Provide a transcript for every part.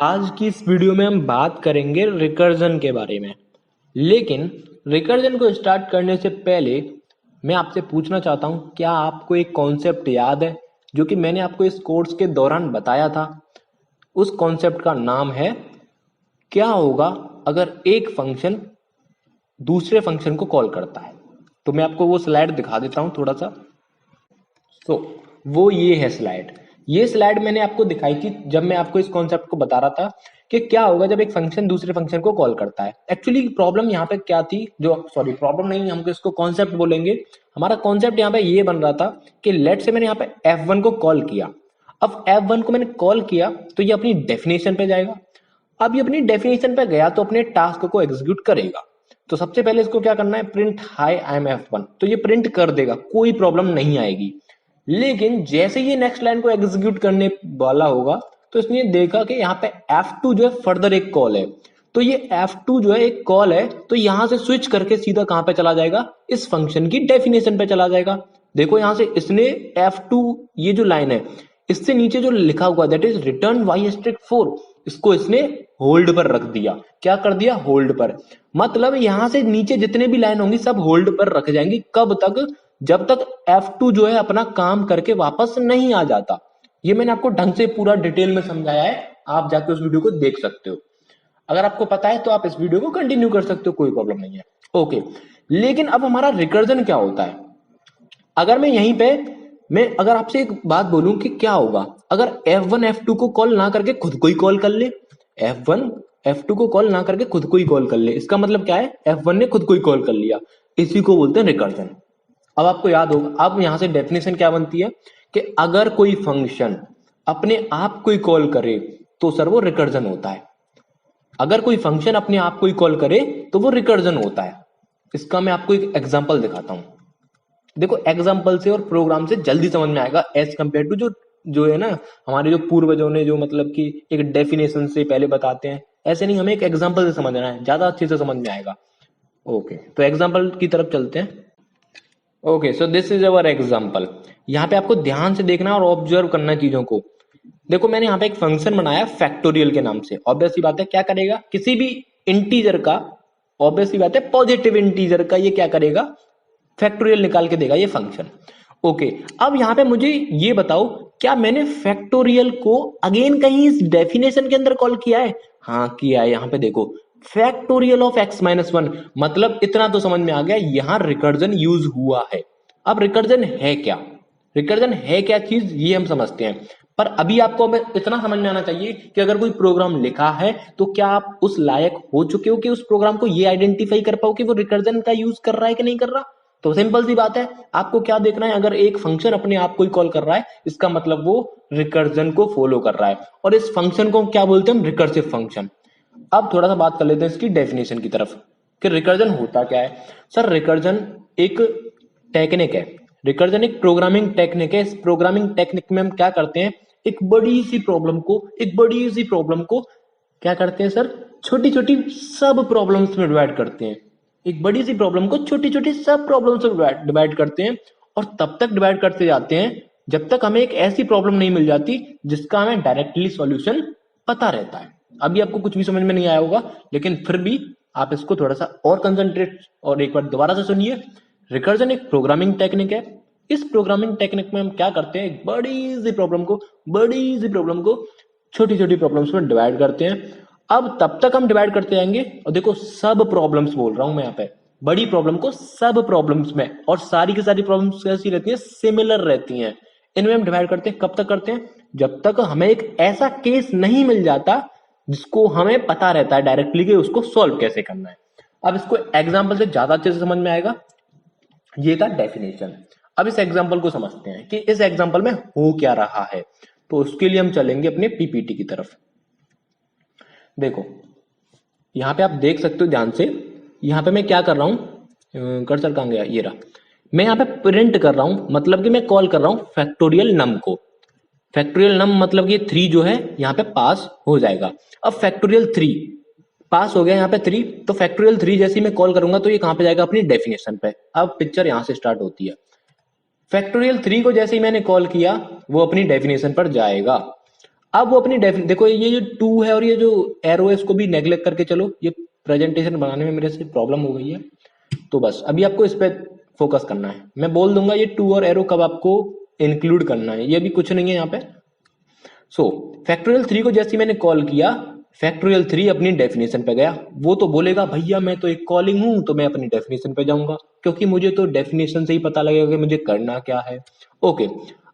आज की इस वीडियो में हम बात करेंगे रिकर्जन के बारे में। लेकिन रिकर्जन को स्टार्ट करने से पहले मैं आपसे पूछना चाहता हूं, क्या आपको एक कॉन्सेप्ट याद है जो कि मैंने आपको इस कोर्स के दौरान बताया था? उस कॉन्सेप्ट का नाम है, क्या होगा अगर एक फंक्शन दूसरे फंक्शन को कॉल करता है। तो मैं आपको वो स्लाइड दिखा देता हूं थोड़ा सा। तो वो ये है स्लाइड। ये स्लाइड मैंने आपको दिखाई थी जब मैं आपको इस कॉन्सेप्ट को बता रहा था कि क्या होगा जब एक फंक्शन दूसरे फंक्शन को कॉल करता है। एक्चुअली प्रॉब्लम यहाँ पे क्या थी, जो सॉरी प्रॉब्लम नहीं, हमको इसको कॉन्सेप्ट बोलेंगे। हमारा कॉन्सेप्ट यहाँ पे ये बन रहा था कि लेट से मैंने यहाँ पे F1 को कॉल किया। अब F1 को मैंने कॉल किया तो ये अपनी डेफिनेशन पे जाएगा। अब ये अपनी डेफिनेशन पे गया तो अपने टास्क को एग्जीक्यूट करेगा। तो सबसे पहले इसको क्या करना है, print high I am F1, तो ये प्रिंट कर देगा, कोई प्रॉब्लम नहीं आएगी। लेकिन जैसे ये नेक्स्ट लाइन को एग्जीक्यूट करने वाला होगा तो इसने देखा कि यहाँ पे F2 जो है फर्दर एक कॉल है। तो ये F2 जो है एक कॉल है, तो यहां से स्विच करके सीधा कहां पे चला जाएगा, इस फंक्शन की डेफिनेशन पे चला जाएगा। देखो यहां से इसने F2, ये जो लाइन है इससे नीचे जो लिखा हुआ that is return y asterisk 4, इसको इसने होल्ड पर रख दिया। क्या कर दिया, होल्ड पर। मतलब यहां से नीचे जितने भी लाइन होंगी सब होल्ड पर रख जाएंगी। कब तक, जब तक F2 जो है अपना काम करके वापस नहीं आ जाता। ये मैंने आपको ढंग से पूरा डिटेल में समझाया है, आप जाके उस वीडियो को देख सकते हो। अगर आपको पता है तो आप इस वीडियो को कंटिन्यू कर सकते हो, कोई प्रॉब्लम नहीं है। ओके, लेकिन अब हमारा रिकर्जन क्या होता है। अगर मैं यहीं पे मैं अगर आपसे एक बात बोलूं कि क्या होगा अगर F1 F2 को कॉल ना करके खुद को ही कॉल कर ले। F1 F2 को कॉल ना करके खुद को ही कॉल कर ले, इसका मतलब क्या है, F1 ने खुद को ही कॉल कर लिया। इसी को बोलते हैं रिकर्जन। अब आपको याद होगा, अब यहां से डेफिनेशन क्या बनती है कि अगर कोई फंक्शन अपने आप को ही कॉल करे तो सर वो रिकर्जन होता है। अगर कोई फंक्शन अपने आप को ही कॉल करे तो वो रिकर्जन होता है। इसका मैं आपको एक एग्जांपल दिखाता हूं। देखो एग्जाम्पल से और प्रोग्राम से जल्दी समझ में आएगा एज कम्पेयर टू जो जो है ना, हमारे जो पूर्वजों ने जो मतलब कि एक डेफिनेशन से पहले बताते हैं, ऐसे नहीं, हमें एक एग्जाम्पल से समझना है, ज्यादा अच्छे से समझ में आएगा। ओके, तो एग्जाम्पल की तरफ चलते हैं। Okay, so this is our example. यहाँ पे आपको ध्यान से देखना और ऑब्जर्व करना है चीजों को। देखो मैंने यहाँ पे एक फंक्शन बनाया फैक्टोरियल के नाम से। ऑब्वियस सी बात है, क्या करेगा, किसी भी इंटीजर का, ऑब्वियस सी बात है पॉजिटिव इंटीजर का ये क्या करेगा, फैक्टोरियल निकाल के देगा ये फंक्शन। ओके, अब यहाँ पे मुझे ये बताओ, क्या मैंने फैक्टोरियल को अगेन कहीं इस डेफिनेशन के अंदर कॉल किया है? हाँ किया है। यहाँ पे देखो, फैक्टोरियल ऑफ x-1, मतलब इतना तो समझ में आ गया, यहाँ रिकर्जन यूज हुआ है। अब रिकर्जन है क्या, रिकर्जन है क्या चीज, ये हम समझते हैं। पर अभी आपको इतना समझ में आना चाहिए कि अगर कोई प्रोग्राम लिखा है तो क्या आप उस लायक हो चुके हो कि उस प्रोग्राम को ये आइडेंटिफाई कर पाओ कि वो रिकर्जन का यूज कर रहा है कि नहीं कर रहा। तो सिंपल सी बात है, आपको क्या देखना है, अगर एक फंक्शन अपने आप को ही कॉल कर रहा है इसका मतलब वो रिकर्जन को फॉलो कर रहा है, और इस फंक्शन को क्या बोलते हैं हम, रिकर्सिव फंक्शन। अब थोड़ा सा बात कर लेते हैं इसकी डेफिनेशन की तरफ कि रिकर्जन होता क्या है। सर रिकर्जन एक टेक्निक है, रिकर्जन एक प्रोग्रामिंग टेक्निक है। इस प्रोग्रामिंग टेक्निक में हम क्या करते हैं, एक बड़ी सी प्रॉब्लम को क्या करते हैं सर, छोटी छोटी सब प्रॉब्लम्स में डिवाइड करते हैं। एक बड़ी सी प्रॉब्लम को छोटी छोटी सब प्रॉब्लम्स में डिवाइड करते हैं, और तब तक डिवाइड करते जाते हैं जब तक हमें एक ऐसी प्रॉब्लम नहीं मिल जाती जिसका हमें डायरेक्टली सॉल्यूशन पता रहता है। अभी आपको कुछ भी समझ में नहीं आया होगा, लेकिन फिर भी आप इसको थोड़ा सा और कंसंट्रेट और एक बार दोबारा से सुनिए। रिकर्जन एक प्रोग्रामिंग टेक्निक है। इस प्रोग्रामिंग टेक्निक में हम क्या करते हैं, एक बड़ी सी प्रॉब्लम को छोटी छोटी प्रॉब्लम्स में डिवाइड करते हैं। अब तब तक हम डिवाइड करते जाएंगे, और देखो सब प्रॉब्लम्स बोल रहा हूं मैं यहाँ पे, बड़ी प्रॉब्लम को सब प्रॉब्लम्स में, और सारी की सारी प्रॉब्लम्स कैसी रहती हैं, सिमिलर रहती हैं। इनमें हम डिवाइड करते हैं, कब तक करते हैं, जब तक हमें एक ऐसा केस नहीं मिल जाता जिसको हमें पता रहता है डायरेक्टली कि उसको सॉल्व कैसे करना है। अब इसको एग्जाम्पल से ज्यादा अच्छे से समझ में आएगा। ये था डेफिनेशन। अब इस एग्जाम्पल को समझते हैं कि इस एग्जाम्पल में हो क्या रहा है। तो उसके लिए हम चलेंगे अपने पीपीटी की तरफ। देखो यहाँ पे आप देख सकते हो ध्यान से, यहाँ पे मैं क्या कर रहा हूँ, कर्सर कहाँ गया, ये रहा। मैं यहाँ पे प्रिंट कर रहा हूँ, मतलब कि मैं कॉल कर रहा हूँ फैक्टोरियल नम को। फैक्टोरियल नम मतलब ये 3 जो है यहाँ पे पास हो जाएगा। अब फैक्टोरियल 3 पास हो गया यहाँ पे 3, तो फैक्टोरियल 3 जैसे ही मैं कॉल करूंगा तो ये कहाँ पे जाएगा, अपनी डेफिनेशन पे। अब पिक्चर यहाँ से स्टार्ट होती है। फैक्टोरियल 3 को जैसे ही मैंने कॉल किया वो अपनी डेफिनेशन पर जाएगा। अब वो अपनी देखो ये जो टू है और ये जो एरो है इसको भी नेग्लेक्ट करके चलो, ये प्रेजेंटेशन बनाने में मेरे से प्रॉब्लम हो गई है। तो बस अभी आपको इस पे फोकस करना है। मैं बोल दूंगा ये टू और एरो कब आपको इंक्लूड करना है, ये भी कुछ नहीं है यहाँ पे। सो फैक्टोरियल 3 को जैसे ही मैंने कॉल किया, फैक्टोरियल 3 अपनी डेफिनेशन पे गया। वो तो बोलेगा भैया मैं तो एक कॉलिंग हूं, तो मैं अपनी डेफिनेशन पे जाऊंगा, क्योंकि मुझे तो डेफिनेशन से ही पता लगेगा कि मुझे करना क्या है। ओके,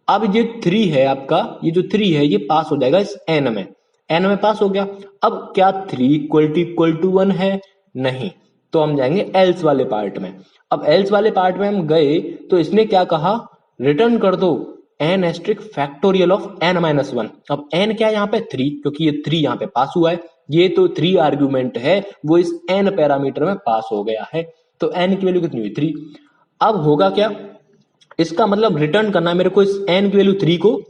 अब ये 3 है आपका, ये जो 3 है ये पास हो जाएगा इस एन में, एन में पास हो गया। अब क्या 3 इक्वल टू 1 है? नहीं, तो हम जाएंगे एल्स वाले पार्ट में। अब एल्स वाले पार्ट में हम गए तो इसने क्या कहा, रिटर्न कर दो n asterisk factorial of n minus one. अब एन क्या है यहाँ पे 3, क्योंकि ये 3 यहाँ पे पास हुआ है, ये तो 3 आर्ग्यूमेंट है, वो इस एन पैरामीटर में पास हो गया है। तो एन की वैल्यू कितनी हुई 3। अब होगा क्या, इसका मतलब रिटर्न करना है मेरे को इस एन की वैल्यू 3 को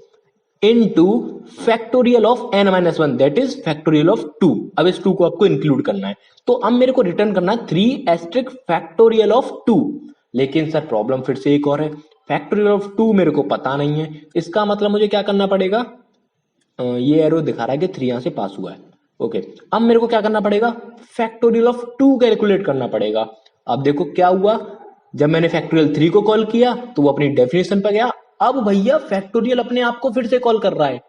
into factorial of n minus one, that is factorial of 2। अब इस 2 को आपको इंक्लूड करना है, तो अब मेरे को रिटर्न करना है 3 एस्ट्रिक फैक्टोरियल ऑफ 2। लेकिन सर प्रॉब्लम फिर से एक और है, फैक्टोरियल ऑफ 2 मेरे को पता नहीं है। इसका मतलब मुझे क्या करना पड़ेगा, ये एरो दिखा रहा है कि 3 यहां से पास हुआ है। ओके, अब मेरे को क्या करना पड़ेगा, फैक्टोरियल ऑफ 2 कैलकुलेट करना पड़ेगा। अब देखो क्या हुआ, जब मैंने फैक्टोरियल 3 को कॉल किया तो वो अपनी डेफिनेशन पे गया। अब भैया फैक्टोरियल अपने आप को फिर से कॉल कर रहा है,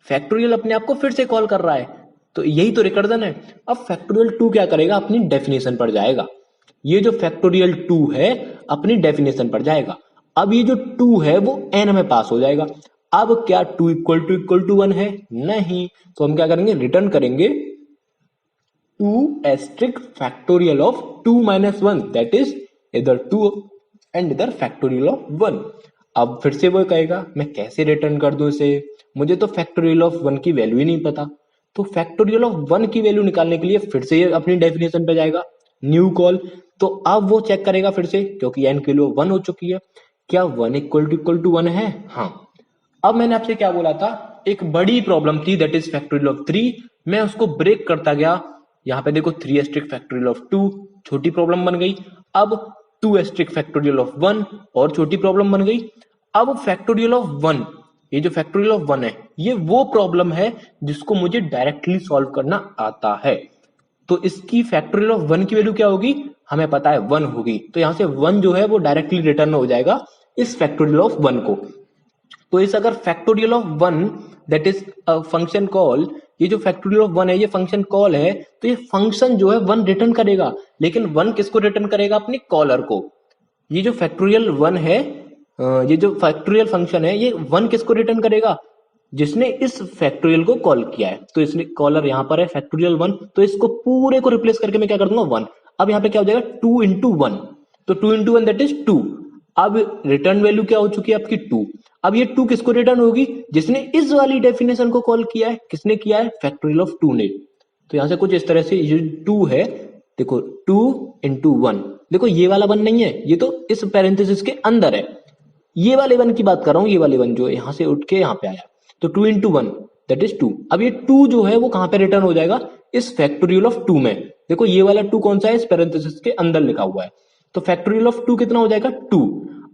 फैक्टोरियल अपने आप को फिर से कॉल कर रहा है, तो यही तो रिकर्जन है। अब फैक्टोरियल 2 क्या करेगा, अपनी डेफिनेशन पर जाएगा। ये जो फैक्टोरियल 2 है अपनी डेफिनेशन पर जाएगा। अब ये जो 2 है वो एन में पास हो जाएगा। अब क्या 2 इक्वल टू 1 है? नहीं, तो हम क्या करेंगे, रिटर्न करेंगे 2 asterisk factorial of 2 minus 1, that is इधर 2 एंड इधर फैक्टोरियल ऑफ 1। अब फिर से वो कहेगा मैं कैसे रिटर्न कर दूं इसे, मुझे तो फैक्टोरियल ऑफ 1 की वैल्यू ही नहीं पता। तो फैक्टोरियल ऑफ 1 की वैल्यू निकालने के लिए फिर से ये अपनी डेफिनेशन पे जाएगा, न्यू कॉल। तो अब वो चेक करेगा फिर से, क्योंकि एन की वैल्यू 1 हो चुकी है, क्या 1 इक्वल टू 1 है? हाँ। अब मैंने आपसे क्या बोला था, एक बड़ी प्रॉब्लम थी दैट इज फैक्टोरियल ऑफ 3, मैं उसको ब्रेक करता गया। यहाँ पे देखो 3 एस्ट्रिक फैक्टोरियल ऑफ 2 छोटी प्रॉब्लम बन गई। अब 2 एस्ट्रिक फैक्टोरियल ऑफ 1 और छोटी प्रॉब्लम बन गई। अब फैक्टोरियल ऑफ 1, ये जो फैक्टोरियल ऑफ 1 है ये वो प्रॉब्लम है जिसको मुझे डायरेक्टली सॉल्व करना आता है। तो इसकी फैक्टोरियल ऑफ 1 की वैल्यू क्या होगी, हमें पता है 1 होगी, तो यहां से 1 जो है वो डायरेक्टली रिटर्न हो जाएगा इस फैक्टोरियल ऑफ 1 को। तो इस अगर factorial of 1 that is function call, ये जो फैक्टोरियल ऑफ 1 है ये फंक्शन कॉल है, तो ये फंक्शन जो है 1 रिटर्न करेगा, लेकिन 1 किसको रिटर्न करेगा, अपने कॉलर को। ये जो फैक्टोरियल 1 है, ये जो फैक्टोरियल फंक्शन है ये 1 किसको रिटर्न करेगा, जिसने इस फैक्टोरियल को कॉल किया है। तो इसने कॉलर यहाँ पर है फैक्टोरियल 1, तो इसको पूरे को रिप्लेस करके मैं क्या कर दूंगा 1। अब यहाँ पे क्या हो जाएगा 2 इंटू 1, तो 2 इंटू 1 दैट इज 2। अब रिटर्न वैल्यू क्या हो चुकी है आपकी 2। अब ये 2 किसको रिटर्न होगी, जिसने इस वाली डेफिनेशन को कॉल किया है। किसने किया है, फैक्टोरियल ऑफ 2 ने। तो यहां से कुछ इस तरह से ये 2 है, देखो 2 इंटू 1, देखो ये वाला 1 नहीं है, ये तो इस पैरेंथेसिस के अंदर है, ये वाले 1 की बात कर रहा हूं, ये वाले 1 जो यहां से उठ के यहाँ पे आया। तो 2 इंटू 1 दैट इज 2। अब ये 2 जो है वो कहां पे रिटर्न हो जाएगा, इस फैक्टोरियल ऑफ 2 में। देखो ये वाला 2 कौन सा है, इस पैरेंथेसिस के अंदर लिखा हुआ है। तो फैक्टोरियल ऑफ 2 कितना हो जाएगा 2।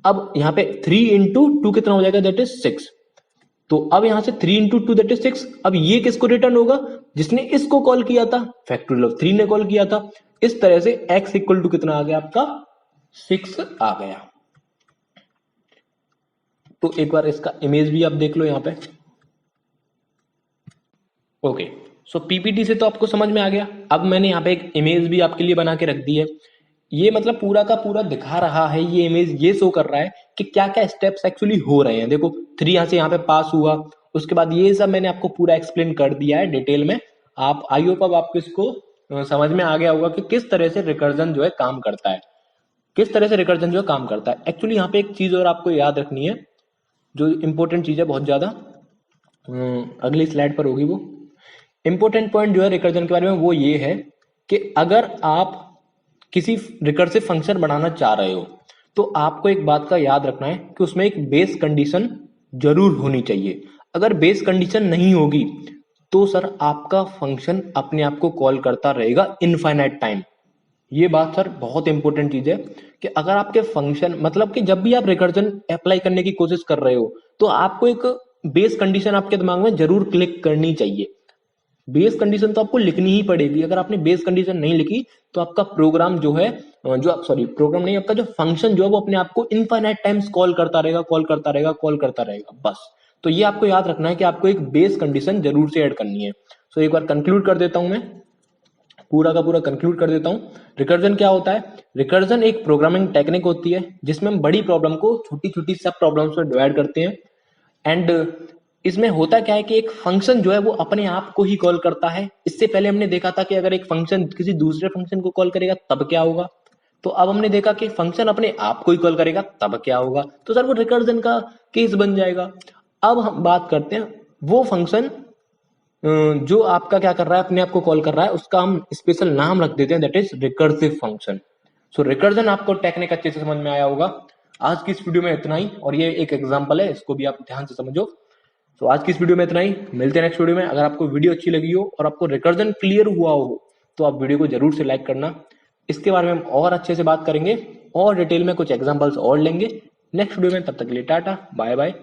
अब यहाँ पे 3 इंटू 2 कितना हो जाएगा, दैट इज 6। तो अब यहां से 3 इंटू 2 दैट इज 6। अब ये किसको रिटर्न होगा, जिसने इसको कॉल किया था, फैक्टोरियल ऑफ 3 ने कॉल किया था। इस तरह से x इक्वल टू कितना आ गया आपका 6 आ गया। तो एक बार इसका इमेज भी आप देख लो यहाँ पे। ओके, सो पीपीटी से तो आपको समझ में आ गया। अब मैंने यहाँ पे एक इमेज भी आपके लिए बना के रख दी है। ये मतलब पूरा का पूरा दिखा रहा है, ये इमेज ये शो कर रहा है कि क्या क्या स्टेप्स एक्चुअली हो रहे हैं। देखो 3 यहाँ से यहाँ पे पास हुआ, उसके बाद ये सब मैंने आपको पूरा एक्सप्लेन कर दिया है डिटेल में। आप आई होप अब आपको इसको समझ में आ गया होगा कि किस तरह से रिकर्जन जो है काम करता है, किस तरह से रिकर्जन जो है काम करता है। एक्चुअली यहाँ पे एक चीज और आपको याद रखनी है जो इंपॉर्टेंट चीज है बहुत ज्यादा, अगली स्लाइड पर होगी वो। इंपॉर्टेंट पॉइंट जो है रिकर्जन के बारे में वो ये है कि अगर आप किसी रिकर्सिव फंक्शन बनाना चाह रहे हो तो आपको एक बात का याद रखना है कि उसमें एक बेस कंडीशन जरूर होनी चाहिए। अगर बेस कंडीशन नहीं होगी तो सर आपका फंक्शन अपने आप को कॉल करता रहेगा इनफाइनाइट टाइम। ये बात सर बहुत इंपॉर्टेंट चीज है कि अगर आपके फंक्शन मतलब कि जब भी आप रिकर्जन अप्लाई करने की कोशिश कर रहे हो तो आपको एक बेस कंडीशन आपके दिमाग में जरूर क्लिक करनी चाहिए। बेस कंडीशन तो आपको लिखनी ही पड़ेगी। अगर आपने बेस कंडीशन नहीं लिखी तो आपका प्रोग्राम जो है जो आप सॉरी प्रोग्राम नहीं, आपका जो फंक्शन जो है वो अपने आप को इनफाइनाइट टाइम्स कॉल करता रहेगा, कॉल करता रहेगा, कॉल करता रहेगा बस। तो ये आपको याद रखना है कि आपको एक बेस कंडीशन जरूर से ऐड करनी है। सो एक बार कंक्लूड कर देता हूं मैं, पूरा का पूरा कंक्लूड कर देता हूं। रिकर्जन क्या होता है? रिकर्जन एक प्रोग्रामिंग टेक्निक होती है जिसमें हम बड़ी प्रॉब्लम को छोटी छोटी सब प्रॉब्लम्स में डिवाइड करते हैं। एंड इसमें होता क्या है कि एक फंक्शन जो है वो अपने आप को ही कॉल करता है। इससे पहले हमने देखा था कि अगर एक फंक्शन किसी दूसरे फंक्शन को कॉल करेगा तब क्या होगा। तो अब हमने देखा कि फंक्शन अपने आप को ही कॉल करेगा तब क्या होगा। तो सर वो रिकर्जन का केस बन जाएगा। अब हम बात करते हैं वो फंक्शन जो आपका क्या कर रहा है, अपने आप को कॉल कर रहा है, उसका हम स्पेशल नाम रख देते हैं, that is recursive function. So recursion आपको टेक्निक अच्छे से समझ में आया होगा। आज की इस वीडियो में इतना ही, और ये एक एग्जांपल है, इसको भी आप ध्यान से समझो। तो आज की इस वीडियो में इतना ही, मिलते हैं नेक्स्ट वीडियो में। अगर आपको वीडियो अच्छी लगी हो और आपको रिकर्जन क्लियर हुआ हो तो आप वीडियो को जरूर से लाइक करना। इसके बारे में हम और अच्छे से बात करेंगे और डिटेल में कुछ एग्जांपल्स और लेंगे नेक्स्ट वीडियो में। तब तक के लिए टाटा बाय बाय।